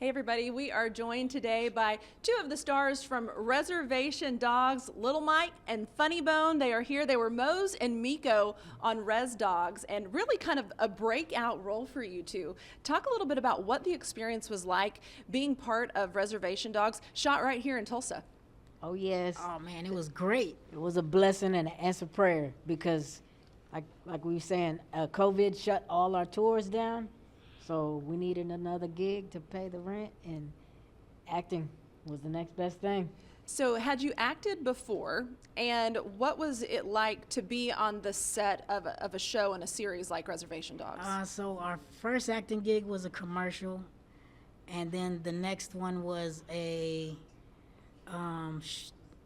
Hey everybody, we are joined today by two of the stars from Reservation Dogs, Li'l Mike and FunnyBone. They are here. They were Mose and Miko on Res Dogs, and really kind of a breakout role for you two. Talk a little bit about what the experience was like being part of Reservation Dogs, shot right here in Tulsa. Oh yes, Oh man, it was great. it was a blessing and an answer prayer because, like we were saying, COVID shut all our tours down, so we needed another gig to pay the rent, and acting was the next best thing. So, had you acted before, and what was it like to be on the set of a show and a series like Reservation Dogs? So our first acting gig was a commercial, and then the next one was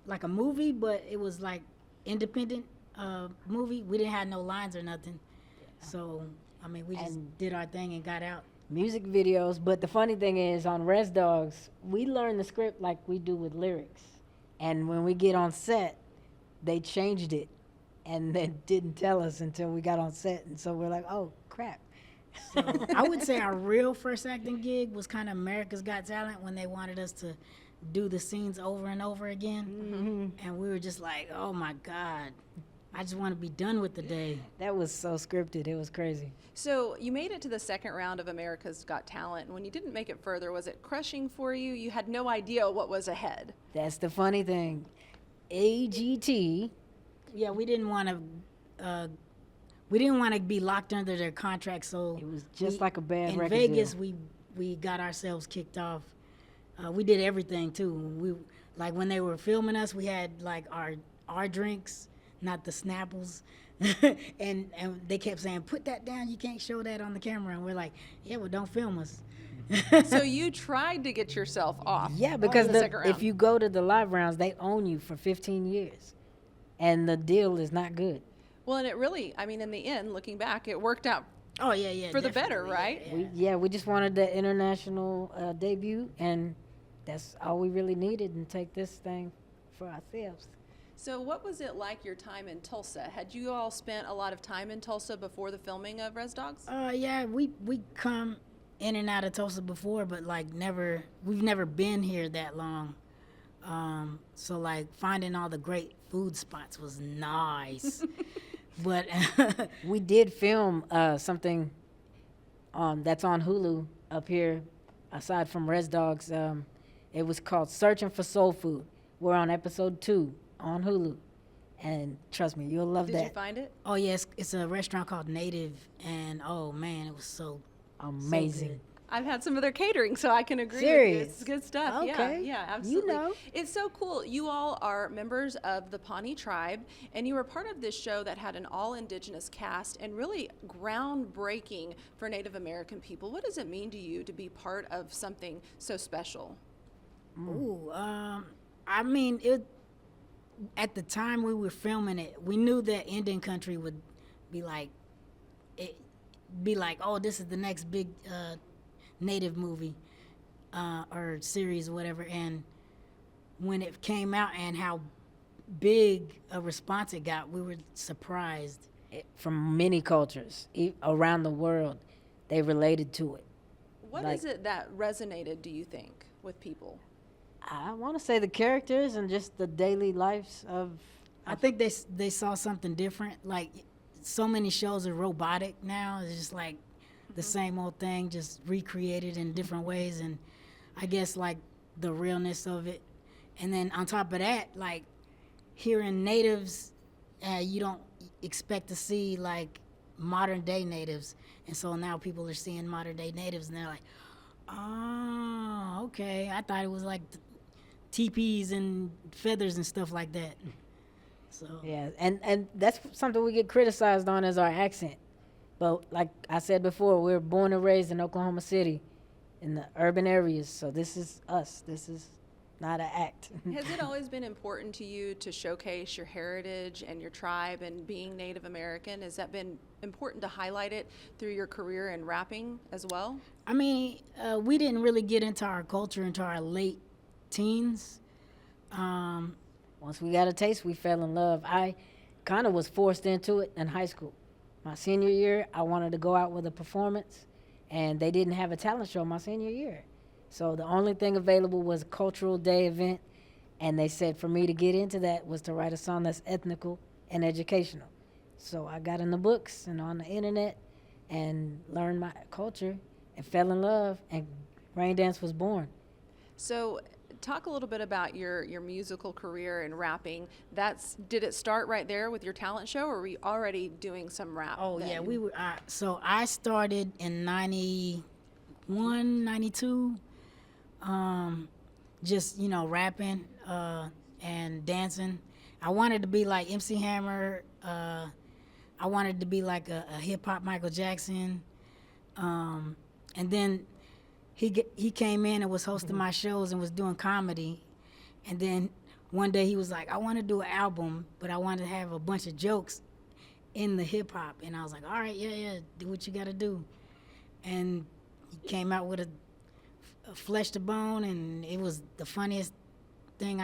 like a movie, but it was like independent movie. We didn't have no lines or nothing, so I mean we just And- did our thing and got out. Music videos, but the funny thing is, on Res Dogs, we learn the script like we do with lyrics, and when we get on set, they changed it, and they didn't tell us until we got on set, and so we're like, oh crap. So I would say our real first acting gig was kind of America's Got Talent when they wanted us to do the scenes over and over again, and we were just like, oh my God, I just want to be done with the day. That was so scripted. It was crazy. So you made it to the second round of America's Got Talent, and when you didn't make it further, was it crushing for you? You had no idea what was ahead. That's the funny thing. AGT, Yeah, we didn't want to be locked under their contract, so it was just like a bad in record Vegas deal. we got ourselves kicked off. We did everything too. We like when they were filming us, we had like our drinks, not the Snapples, and they kept saying, "Put that down. You can't show that on the camera." And we're like, "Yeah, well, don't film us." So you tried to get yourself off. Yeah, because the second round. if you go to the live rounds, they own you for 15 years. And the deal is not good. Well, and it really, I mean, in the end, looking back, it worked out. Oh yeah, For the better, definitely, right? Yeah. We just wanted the international debut, and that's all we really needed, and take this thing for ourselves. So what was it like your time in Tulsa? Had you all spent a lot of time in Tulsa before the filming of Res Dogs? Yeah, we come in and out of Tulsa before, but like we've never been here that long. So like finding all the great food spots was nice. But We did film something that's on Hulu up here, aside from Res Dogs. It was called Searching for Soul Food. We're on episode 2 on Hulu. And trust me, you'll love Did that. you find it? oh yes, it's a restaurant called Native, and oh man, it was so Amazing. good. I've had some of their catering, so I can agree with Serious? you. It's good stuff. Okay. Yeah, You absolutely. know. It's so cool. You all are members of the Pawnee tribe, and you were part of this show that had an all-indigenous cast and really groundbreaking for Native American people. What does it mean to you to be part of something so special? Ooh, I mean, it. At the time we were filming it, we knew that Indian country would be like, oh, this is the next big native movie or series or whatever. And when it came out and how big a response it got, we were surprised. From many cultures around the world, they related to it. What Like- is it that resonated, do you think, with people? I want to say the characters and just the daily lives of. I think they saw something different. Like so many shows are robotic now. It's just like the same old thing, just recreated in different ways. And I guess like the realness of it. And then on top of that, like hearing natives, you don't expect to see like modern day natives. And so now people are seeing modern day natives, and they're like, oh, okay. I thought it was like teepees and feathers and stuff like that. So Yeah, and that's something we get criticized on as our accent. But like I said before, we were born and raised in Oklahoma City, in the urban areas. So this is us. This is not an act. Has it always been important to you to showcase your heritage and your tribe and being Native American? Has that been important to highlight it through your career in rapping as well? I mean, we didn't really get into our culture until our late teens. Once we got a taste, we fell in love. I kind of was forced into it in high school. My senior year, I wanted to go out with a performance, and they didn't have a talent show my senior year. So the only thing available was a cultural day event, and they said for me to get into that was to write a song that's ethnical and educational. So I got in the books and on the internet and learned my culture and fell in love, and Rain Dance was born. So, talk a little bit about your musical career in rapping. Did it start right there with your talent show, or were you already doing some rap? Oh then? yeah, we were. So I started in '91, '92, just rapping and dancing. I wanted to be like MC Hammer. I wanted to be like a hip hop Michael Jackson. And then he came in and was hosting my shows and was doing comedy. And then one day he was like, I want to do an album, but I wanted to have a bunch of jokes in the hip hop. And I was like, all right, yeah, do what you got to do. And he came out with a Flesh to Bone, and it was the funniest thing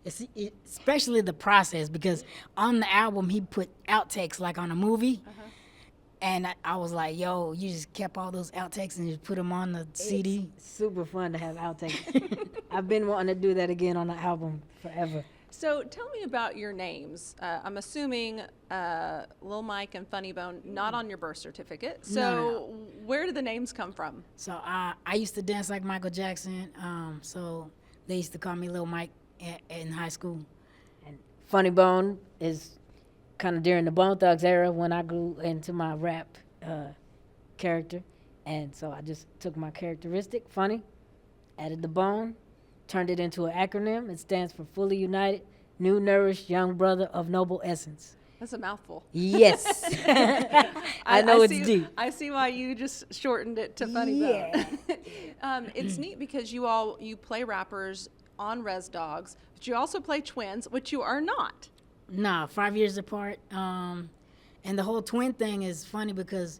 especially the process, because on the album he put outtakes like on a movie. And I was like, yo, you just kept all those outtakes and just put them on the CD. It's super fun to have outtakes. I've been wanting to do that again on the album forever. So tell me about your names. I'm assuming Li'l Mike and FunnyBone, not on your birth certificate. So No. Where did the names come from? So I used to dance like Michael Jackson. So they used to call me Li'l Mike in high school. And Funny Bone is kind of during the Bone Thugs era when I grew into my rap character. And so I just took my characteristic, funny, added the bone, turned it into an acronym. It stands for Fully United, New Nourished Young Brother of Noble Essence. That's a mouthful. Yes. I know it's see, deep. I see why you just shortened it to FunnyBone. Yeah. It's neat because you play rappers on Res Dogs, but you also play twins, which you are not. Nah, 5 years apart. And the whole twin thing is funny because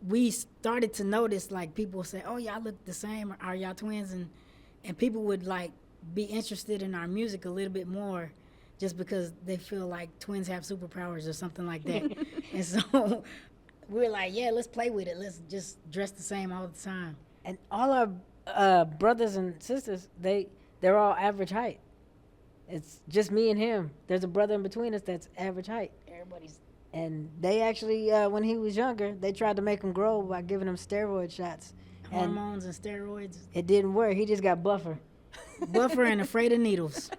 we started to notice, like, people say, oh, y'all look the same. Are y'all twins? And people would, like, be interested in our music a little bit more just because they feel like twins have superpowers or something like that. And so we're like, yeah, let's play with it. Let's just dress the same all the time. And all our brothers and sisters, they're all average height. It's just me and him. There's a brother in between us that's average height. Everybody's. And they actually, when he was younger, they tried to make him grow by giving him steroid shots. Hormones and steroids. It didn't work. He just got buffer. Buffer and afraid of needles.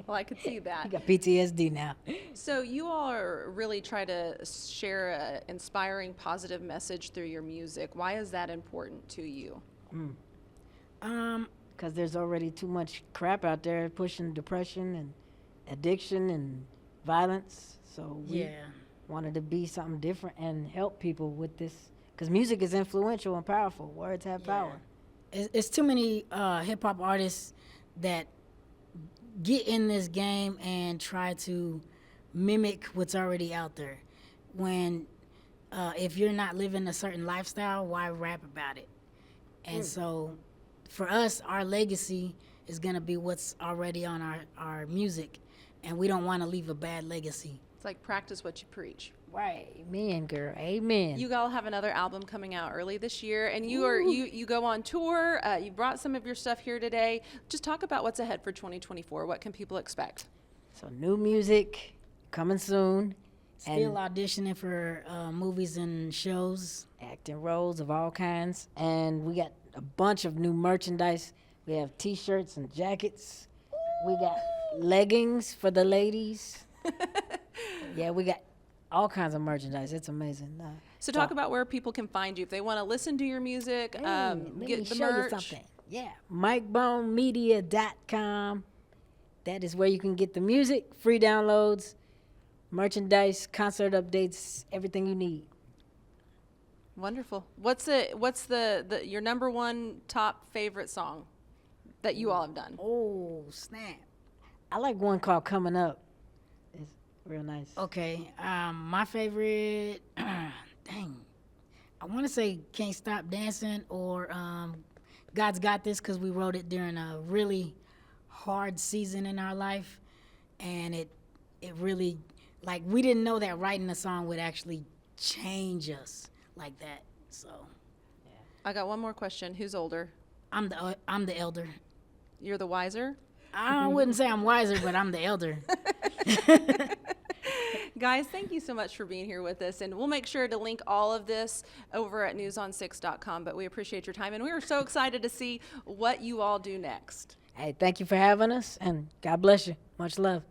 Well, I could see that. He got PTSD now. So you all are really try to share an inspiring, positive message through your music. Why is that important to you? Because there's already too much crap out there pushing depression and addiction and violence. So we wanted to be something different and help people with this. Because music is influential and powerful. Words have power. It's too many hip-hop artists that get in this game and try to mimic what's already out there. When if you're not living a certain lifestyle, why rap about it? And so for us, our legacy is going to be what's already on our music, and we don't want to leave a bad legacy. It's like practice what you preach. Right. Amen, girl. Amen. You all have another album coming out early this year, and you go on tour. You brought some of your stuff here today. Just talk about what's ahead for 2024. What can people expect? So new music coming soon. Still auditioning for movies and shows. Acting roles of all kinds. And we got a bunch of new merchandise. We have T-shirts and jackets. We got leggings for the ladies. Yeah, we got all kinds of merchandise. It's amazing. So talk about where people can find you if they want to listen to your music, let get me the show merch. you something. Yeah, MikeBoneMedia.com. That is where you can get the music, free downloads, merchandise, concert updates, everything you need. Wonderful. What's your number one top favorite song that you all have done? Oh, snap. I like one called Coming Up. It's real nice. Okay, my favorite, dang, I want to say Can't Stop Dancing or God's Got This, because we wrote it during a really hard season in our life, and it really, like, we didn't know that writing a song would actually change us like that, so. I got one more question. Who's older? I'm the elder. You're the wiser? I wouldn't say I'm wiser, but I'm the elder. Guys, thank you so much for being here with us. And we'll make sure to link all of this over at newson6.com. But we appreciate your time. And we are so excited to see what you all do next. Hey, thank you for having us, and God bless you. Much love.